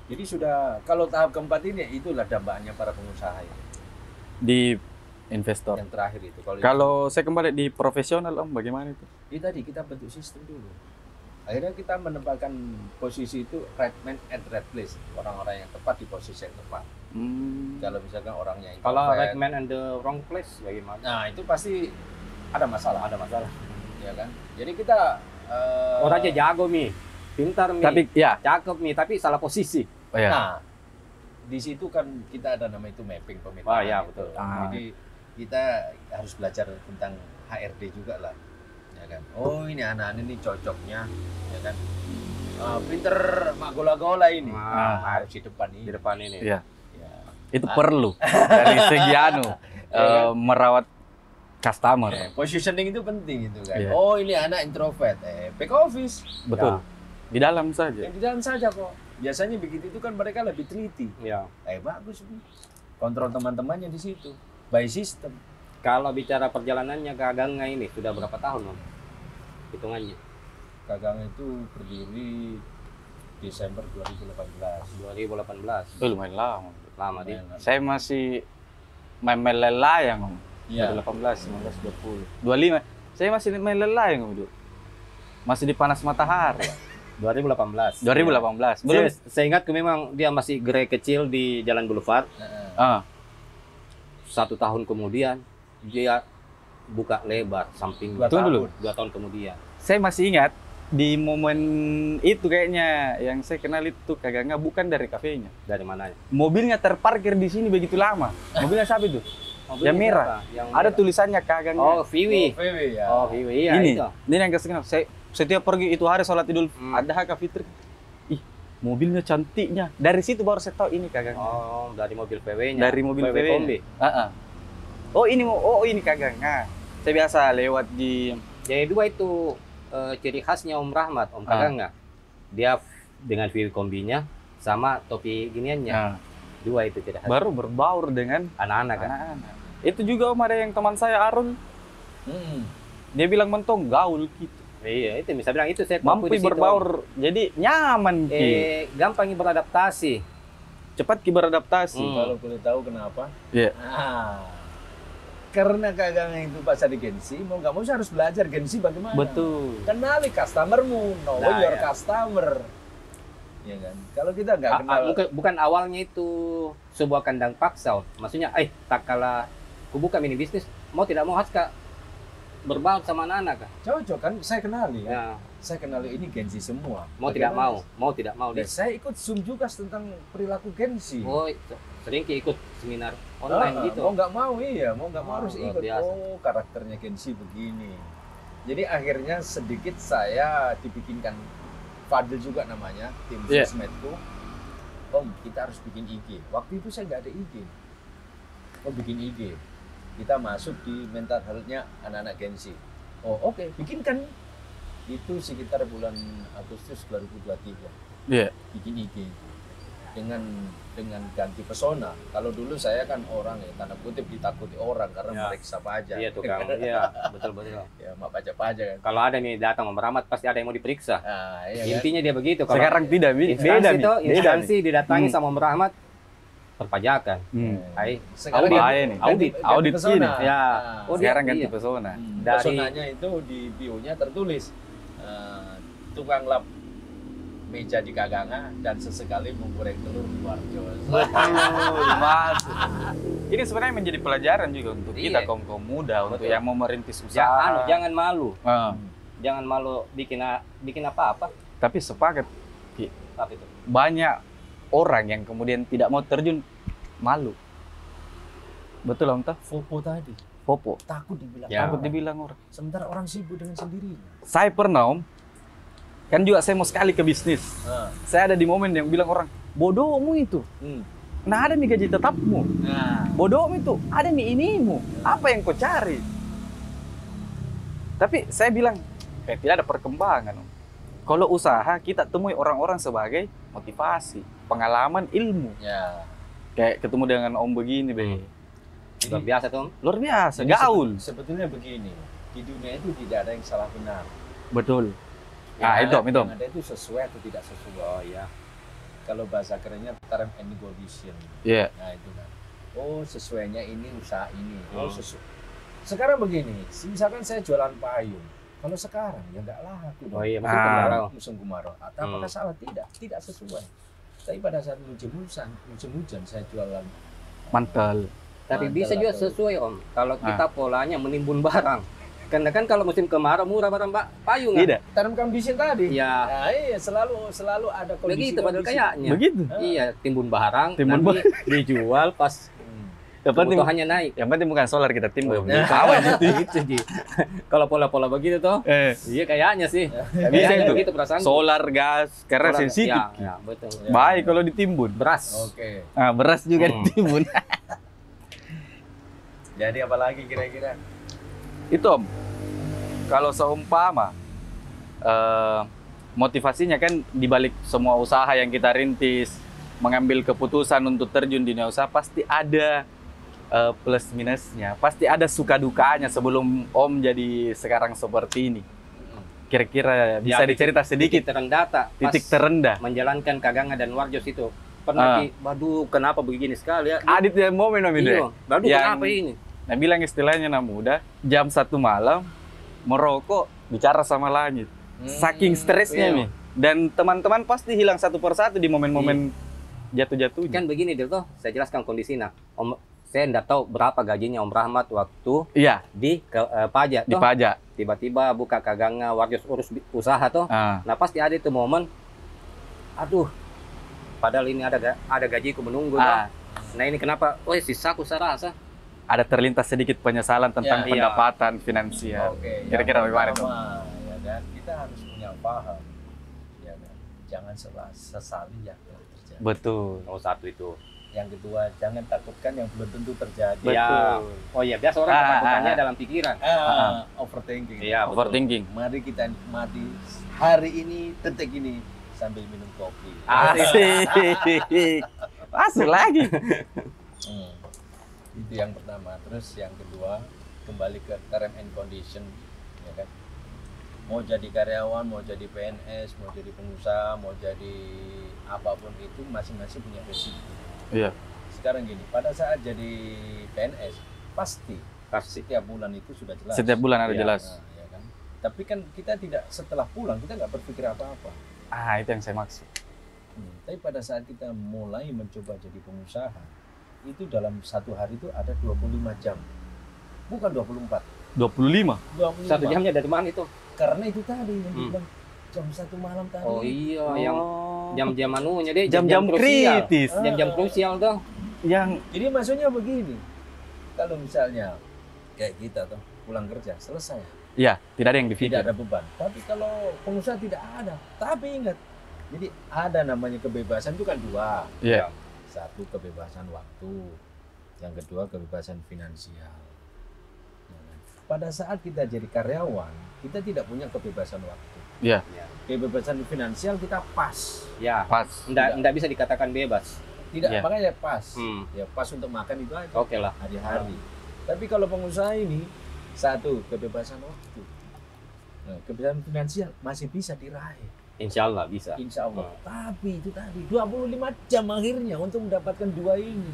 Jadi sudah, kalau tahap keempat ini itulah dampaknya para pengusaha ya. Di investor. Yang terakhir itu. Kalau saya kembali di profesional Om, bagaimana itu? Ini tadi kita bentuk sistem dulu. Akhirnya kita menempatkan posisi itu right man at right place, orang-orang yang tepat di posisi yang tepat. Kalau misalkan orangnya Kalau introvert, right man and the wrong place bagaimana? nah itu pasti ada masalah, Ada masalah. ya kan? Jadi kita Orangnya jago mi, pintar mi, Tapi ya, cakep mi, tapi salah posisi. oh ya. nah di situ kan kita ada nama itu mapping pemetaan. Oh, iya, gitu. betul. Jadi kita harus belajar tentang HRD juga lah, ya kan? Oh ini anak-anak ini cocoknya, ya kan? Pinter mak gola-gola ini, harus di depan ini. Di depan ini. Iya. Ya. Itu perlu dari segi merawat customer. Positioning itu penting itu kan. Iya. Oh ini anak introvert, back office. Betul. Di dalam saja. Yang di dalam saja kok. Biasanya begitu itu kan mereka lebih teliti. Ya. Bagus nih. Kontrol teman-temannya di situ. By system. Kalau bicara perjalanannya ke Aganga ini sudah berapa tahun, Om? Hitungannya. Kagang itu berdiri Desember 2018. 2018. Lumayan lama. Lama di. Saya masih main lelayang, Om. Iya. 18, 19, 20. 25. Saya masih main lelayang, Om. Masih di panas matahari. 2018. 2018. Belum. Saya ingat memang dia masih gerai kecil di Jalan Boulevard. Ah, 1 tahun kemudian dia buka lebar samping. 2 Tunggu dulu. 2 tahun kemudian. saya masih ingat di momen itu kayaknya yang saya kenal itu Kaganga bukan dari kafenya. Dari mananya? Mobilnya terparkir di sini begitu lama. Mobilnya siapa itu? Yang merah. Yang Ada merah. tulisannya Kaganga. Oh, Viwi. VW ya. Oh, Viwi ya ini, itu. ini yang saya kenal. Saya setiap pergi itu hari sholat Idul Adha ke Fitri. Ih, mobilnya cantiknya. Dari situ baru saya tahu ini Kaganga. Oh, dari mobil VW-nya. Dari mobil VW VW. kombi. Oh ini Kaganga. Saya biasa lewat di Jadi dua itu ciri khasnya Om Rahmat, Om Kaganga. Dia dengan VW kombinya sama topi giniannya. Nah, Dua itu ciri khas. baru berbaur dengan Anak-anak kan. anak-anak. Itu juga Om ada yang teman saya Arun. Hmm. Dia bilang mentong gaul gitu. Iya, itu bisa bilang itu saya Mampu di situ. berbaur. Jadi nyaman ki. Gampang beradaptasi. Cepat ki beradaptasi. Kalau boleh tahu kenapa? Iya. Karena Kaganga itu pasar di Gensi, mau nggak mau saya harus belajar Gensi bagaimana. Betul. Kenali customermu, know Nah, your ya. customer. Ya kan? Kalau kita nggak kenal, Bukan awalnya itu sebuah kandang paksa. Maksudnya, tak kalah kubuka mini bisnis, mau tidak mau harus berbaur sama anak-anak. cocok kan? Saya kenali. Ya, Saya kenali ini Gensi semua. mau tidak Bagaimana? mau tidak mau. Dan saya ikut Zoom juga tentang perilaku Gensi. Oh, sering ikut seminar online gitu. Mau nggak mau iya, mau nggak mau harus luar ikut. biasa. Oh karakternya Gensi begini. Jadi akhirnya sedikit saya dibikinkan Fadil juga namanya tim Iya. sosmedku. Om kita harus bikin IG. Waktu itu saya nggak ada IG. Oh bikin IG. Kita masuk di mental health-nya anak-anak Gensi. Oh oke, bikinkan. Itu sekitar bulan Agustus 2023. Iya. Bikin IG dengan ganti pesona. Kalau dulu saya kan orang ya tanda kutip ditakuti orang karena Ya. meriksa pajak. Iya tukang, iya betul. Ya mak pajak-pajak kan. Kalau ada nih datang memeramat pasti ada yang mau diperiksa. Nah, iya kan? Intinya dia begitu. Kalau Sekarang tidak beda instansi nih. itu Beda instansi nih. didatangi sama merahmat perpajakan. Hmm. Sekarang Audit. ganti- Nih. ganti Audit pesona. gini. Ya. Nah, Oh, Sekarang ganti iya. pesona. Dari- pesonanya itu di bio-nya tertulis tukang lap meja di Kaganga dan sesekali menggoreng telur di Warjo. Betul, Mas. Ini sebenarnya menjadi pelajaran juga untuk Iya. kita kaum muda untuk Betul. yang mau merintis usaha. Jangan malu. Ah, Jangan malu bikin apa-apa. tapi sepakat Tapi itu. banyak orang yang kemudian tidak mau terjun malu. Betul Om Tah? Fopo tadi Popo. takut dibilang Ya. Takut dibilang orang. sementara orang sibuk dengan sendirinya. Saya pernah Om, kan juga saya mau sekali ke bisnis. Saya ada di momen yang bilang orang, bodohmu itu. Nah ada nih gaji tetapmu. Nah, Bodohmu itu, ada nih inimu. Apa yang kau cari? Tapi saya bilang, tidak ada perkembangan. Om. Kalau usaha, kita temui orang-orang sebagai motivasi, pengalaman, ilmu. ya. Kayak ketemu dengan Om begini, Be. Luar biasa tuh. Om. Luar biasa, Jadi gaul. Sebetulnya begini, di dunia itu tidak ada yang salah benar. Betul. Yang Itu, ada- itu. yang ada itu sesuai atau tidak sesuai. Oh iya. Kalau bahasa kerennya term and negotiation. Iya. Nah itu kan. Oh sesuainya ini usaha ini. Oh Hmm. Sekarang begini, misalkan saya jualan payung, Kalau sekarang ya nggak laku. Oh iya, musim kemarau. Musim kemarau. Apakah salah? Tidak sesuai. Tapi pada saat musim hujan saya jualan Mantel. Tapi mantel bisa juga atau- sesuai Om. Kalau kita polanya menimbun barang. Karena kan kalau musim kemarau murah barang payung kan? Tidak. tanam kambisnya tadi. Iya. Nah, iya selalu ada kondisi. Begitu padahal kayaknya. Begitu. Iya, timbun barang, Timbun nanti dijual pas Yang penting, kebutuhannya naik. yang penting bukan solar kita timbun. Nah. Kawan itu. Itu Ji. Kalau pola-pola begitu tuh, iya kayaknya sih. Bisa Kayaknya itu. begitu perasaan. Solar, gas, karena sensitif. Ya, betul. Ya. Baik kalau ditimbun. Beras. Oke. Ah, beras juga Hmm. ditimbun. Jadi apalagi kira-kira? Itu Om, kalau seumpama motivasinya kan dibalik semua usaha yang kita rintis, mengambil keputusan untuk terjun di dunia usaha pasti ada plus minusnya, pasti ada suka dukanya sebelum Om jadi sekarang seperti ini. Kira-kira bisa Ya, dicerita sedikit Titik terendah tak? titik Pas terendah. menjalankan Kagangan dan Warjos itu. Pernah waduh kenapa begini sekali ya? Adit yang momen Om ini. Iya, waduh Yang- kenapa ini? Nah bilang istilahnya anak muda, jam 1 malam merokok bicara sama langit. Saking stresnya iya. nih. Dan teman-teman pasti hilang satu persatu di momen-momen jatuh-jatuhnya. Kan begini Dil toh, saya jelaskan kondisinya. Om, saya enggak tahu berapa gajinya Om Rahmat waktu Iya, di pajak di toh. pajak. Tiba-tiba buka Kagangan, Warjos urus usaha toh. Ah, Nah pasti ada itu momen, aduh, padahal ini ada gajiku menunggu. ah, toh. Nah ini kenapa? Oh sisaku saya rasa. ada terlintas sedikit penyesalan tentang Ya, iya. pendapatan finansial. Oke. Kira-kira yang bagaimana tuh? pertama, ya kan, kita harus punya paham, ya kan, jangan sesali yang telah terjadi. Betul. Oh satu itu. Yang kedua, jangan takutkan yang belum tentu terjadi. Betul. Ya. Oh iya biasa orang ketakutannya dalam pikiran. Overthinking. Iya, betul. Overthinking. Mari kita nikmati hari ini, detik ini sambil minum kopi. Asik. Masuk lagi. Hmm. Itu yang pertama. Terus yang kedua, kembali ke term and condition, ya kan. Mau jadi karyawan, mau jadi PNS, mau jadi pengusaha, mau jadi apapun itu masing-masing punya resiko. Iya. Sekarang gini, pada saat jadi PNS pasti Pasti. setiap bulan itu sudah jelas. Setiap bulan ada Iya. jelas. Nah, ya kan. Tapi kan kita tidak setelah pulang kita nggak berpikir apa-apa. Ah, itu yang saya maksud. Tapi pada saat kita mulai mencoba jadi pengusaha, itu dalam satu hari itu ada 25 jam. Bukan 24. 25. 25. Satu jamnya dari mana itu? Karena itu tadi yang Hmm. dibilang jam 1 malam tadi. Oh iya, yang jam-jam anunya deh, jam-jam krusial. kritis. Jam-jam krusial tuh. Yang Jadi maksudnya begini. Kalau misalnya kayak kita tuh pulang kerja selesai, ya, tidak ada yang tidak dipikir. ada beban. Tapi kalau pengusaha tidak ada. Tapi ingat, jadi ada namanya kebebasan itu kan dua. Iya. Satu kebebasan waktu, yang kedua kebebasan finansial. Pada saat kita jadi karyawan, kita tidak punya kebebasan waktu. Iya. Kebebasan finansial kita pas. Ya, Pas. enggak bisa dikatakan bebas. Tidak, Iya. makanya pas. Hmm. Ya pas untuk makan itu aja Oke lah. hari-hari. Tapi kalau pengusaha ini satu kebebasan waktu. Nah, kebebasan finansial masih bisa diraih, Insya Allah bisa. insya Allah. Tapi itu tadi 25 jam akhirnya untuk mendapatkan dua ini.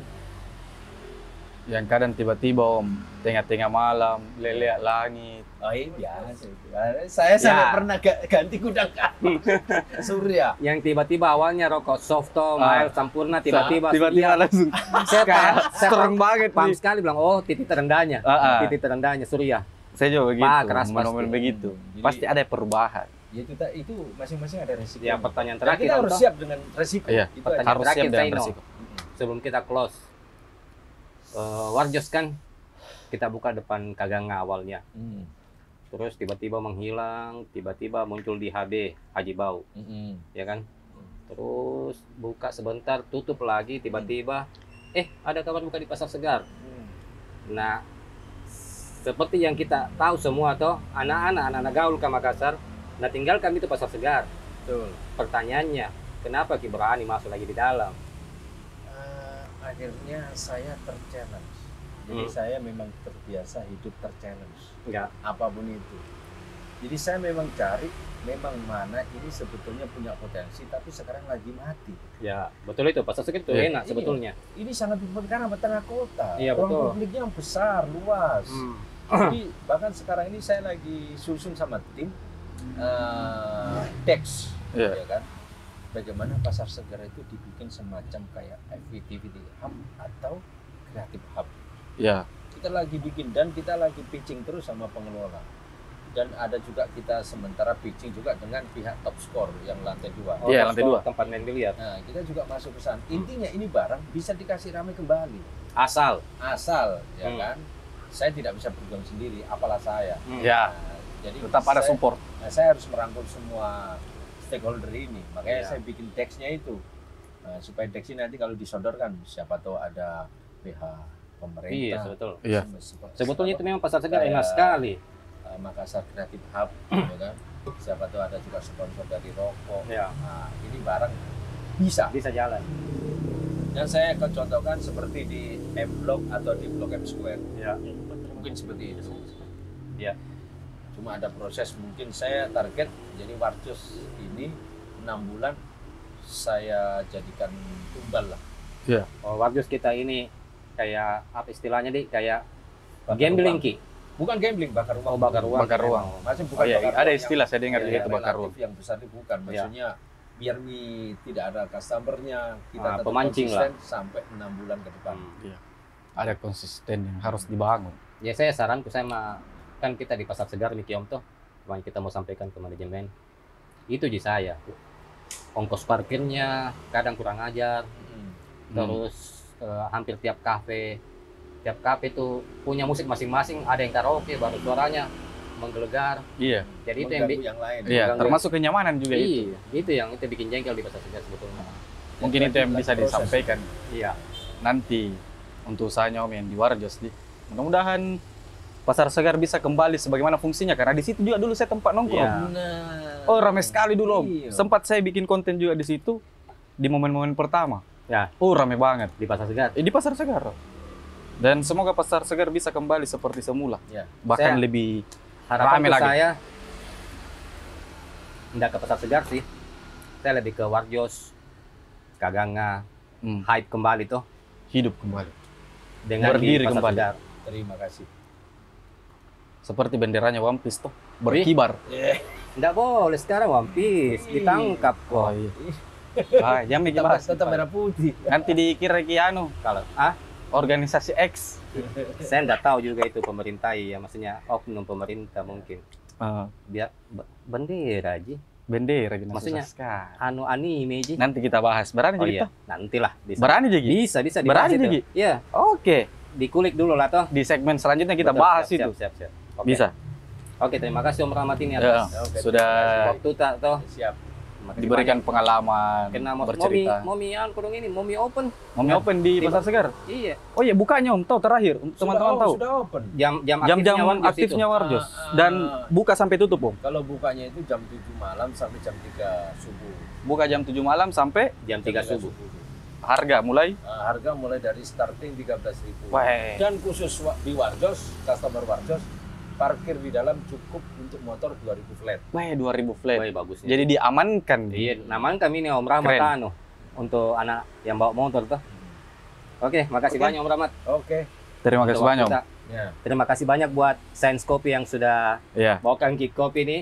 Yang kadang tiba-tiba Om, tengah-tengah malam, leleak langit. Oh iya biasa itu. Saya sampai Ya. pernah ganti kuda kaki. Surya. Yang tiba-tiba awalnya rokok Softo, mild, Sampurna, tiba-tiba Tiba-tiba iya. langsung saya kayak saya strong banget paham nih. sekali bilang, oh titik terendahnya. Titik terendahnya Surya. Saya juga begitu. Pak, keras momen-momen pasti. begitu. Jadi- Pasti ada perubahan. Ya itu masing-masing ada resiko. Ya pertanyaan Nah, terakhir kita harus Om, toh. siap dengan resiko. Iya, Itu pertanyaan aja. Harus terakhir, siap dengan Zaino. resiko. Sebelum kita close. Warjos kan kita buka depan Kagangan awalnya. Hmm. Terus tiba-tiba menghilang, tiba-tiba muncul di HB Haji Bau, Hmm. ya kan? Terus buka sebentar, tutup lagi, tiba-tiba ada kabar buka di Pasar Segar. Nah, seperti yang kita tahu semua toh, anak-anak gaul ke Makassar, nah tinggal kami itu Pasar Segar. Betul. Pertanyaannya, kenapa Ki berani masuk lagi di dalam? Akhirnya saya terchallenge. Jadi saya memang terbiasa hidup terchallenge. Enggak. Apapun itu. Jadi saya memang cari memang mana ini sebetulnya punya potensi tapi sekarang lagi mati. Ya, betul itu. Pasar Segar itu Iya. enak sebetulnya. Ini sangat dibutuhkan karena tengah kota. Iya, Ruang betul. publiknya besar, luas. Jadi bahkan sekarang ini saya lagi susun sama tim teks, Iya. ya kan? Bagaimana pasar segar itu dibikin semacam kayak activity hub atau creative hub. Ya. Kita lagi bikin dan kita lagi pitching terus sama pengelola. Dan ada juga kita sementara pitching juga dengan pihak top score yang lantai 2. Iya, lantai 2. Tempat main biliar. Nah, kita juga masuk ke sana. Intinya ini barang bisa dikasih ramai kembali. Asal. Ya kan? Saya tidak bisa berjuang sendiri, apalah saya. Ya. Nah, jadi Tetap ada support. saya harus merangkul semua stakeholder ini. Makanya Iya. saya bikin teksnya itu. Nah, supaya teks ini nanti kalau disodorkan, siapa tahu ada pihak Iya, pemerintah. betul. Iya. Sebetulnya itu memang pasar segar enak sekali. Makassar Creative Hub, ya kan? Siapa tahu ada juga sponsor dari rokok. Ya. Nah, ini barang bisa. Bisa jalan. Dan saya akan contohkan seperti di M Block atau di Blok M Square. Ya. Mungkin seperti itu. Ya. Cuma ada proses, mungkin saya target jadi Warjos ini 6 bulan saya jadikan tumbal lah. Iya. Oh, Warjos kita ini kayak apa istilahnya di kayak Bakar gambling uang. ki. Bukan gambling, bakar uang. Oh, bakar uang. Bakar uang. Maksudnya bukan Oh iya, bakar ada uang istilah saya dengar yang juga itu bakar relatif uang. yang besar itu bukan. Maksudnya biar tidak ada customernya, kita tetap pemancing konsisten sampai 6 bulan ke depan. Ada konsisten yang harus dibangun. Ya saya saranku kan kita di pasar segar nih Kiom tuh, yang kita mau sampaikan ke manajemen. Itu di saya. Ongkos parkirnya kadang kurang ajar. Terus hampir tiap kafe itu punya musik masing-masing, ada yang karaoke baru suaranya menggelegar. Iya. Jadi itu yang Mengganggu yang lain. Iya, Mengganggu. termasuk kenyamanan juga itu. Iya, itu yang itu bikin jengkel di pasar segar sebetulnya. Mungkin itu yang bisa Proses. disampaikan Iya. nanti untuk usahanya Om yang di Warjos. Mudah-mudahan pasar segar bisa kembali sebagaimana fungsinya, karena di situ juga dulu saya tempat nongkrong. Iya. Nah, Oh, ramai sekali dulu Om. Iya. Sempat saya bikin konten juga di situ di momen-momen pertama. Ya. Oh, ramai banget. Di pasar segar. Di pasar segar. Dan semoga pasar segar bisa kembali seperti semula. Ya. Bahkan Saya- lebih Harapan Rame lagi. saya tidak ke pasar segar sih. Saya lebih ke Warjos, Kaganga, hype kembali tuh hidup kembali. dengan Berdiri di pasar kembali. segar. Terima kasih. Seperti benderanya One Piece tuh berkibar. Nggak boleh sekarang One Piece ditangkap Oh kok. iya. Ah, jangan Tetap, bahas. tetap merah putih. Nanti dikira kianu Kalau organisasi X. saya nggak tahu juga itu pemerintah ya, maksudnya oknum pemerintah mungkin. Dia bendera aja. Bendera gitu Maksudnya, sekali. Anu anime aja. Nanti kita bahas. Berani Oh jadi iya, toh? nantilah bisa. Berani jadi. Bisa Berani dibahas itu. jadi? Iya, Oke. dikulik dulu lah toh. Di segmen selanjutnya kita Betul, bahas siap, itu. Siap. Oke. Bisa. Oke, terima kasih Om Rahmat ini Ya, atas Oke, sudah waktu tak toh. Siap. Terima kasih diberikan banyak. pengalaman, Kena bercerita. momi kurung ini, momi open. Momi open di Di- Pasar Segar. Iya. Oh iya, bukanya Om, tahu terakhir. Teman-teman tahu. Sudah open. Jam-jam Jam-jam Warjos aktifnya itu. Warjos. Ah, Dan buka sampai tutup, Om. Kalau bukanya itu jam 7 malam sampai jam 3 subuh. Buka jam 7 malam sampai Jam 3 subuh. harga mulai. Harga mulai dari starting 13.000. Wah. Dan khusus di Warjos, customer Warjos, parkir di dalam cukup untuk motor 2.000 flat. Wah, 2000 flat. Wah, bagusnya. Jadi diamankan. Iya, namanya kami ini Om Rahmat Keren. anu untuk anak yang bawa motor tuh. Oke, makasih Oke. banyak Om Rahmat. Oke. Terima kasih Untuk banyak, Om. waktu kita. Ya. Terima kasih banyak buat Science Kopi yang sudah Iya. bawakan kick kopi ini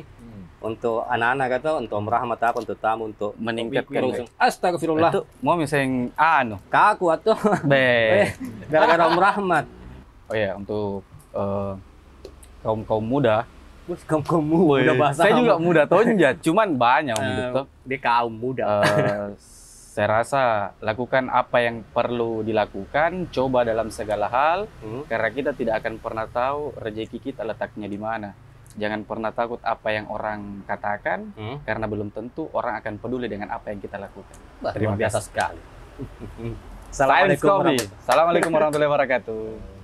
untuk anak-anak atau untuk Om Rahmat apa untuk tamu untuk Meningkatkan. terus. Astagfirullah. Itu mau misalnya anu. Kaku atuh. Be. Gara-gara Om Rahmat. Oh iya, untuk kaum muda. Kamu udah bahasa. Saya juga muda tonja, cuman banyak Om Eh, gitu. di kaum muda. Saya rasa lakukan apa yang perlu dilakukan, coba dalam segala hal, karena kita tidak akan pernah tahu rezeki kita letaknya di mana. Jangan pernah takut apa yang orang katakan, karena belum tentu orang akan peduli dengan apa yang kita lakukan. Terima biasa sekali. Assalamualaikum warahmatullahi wabarakatuh.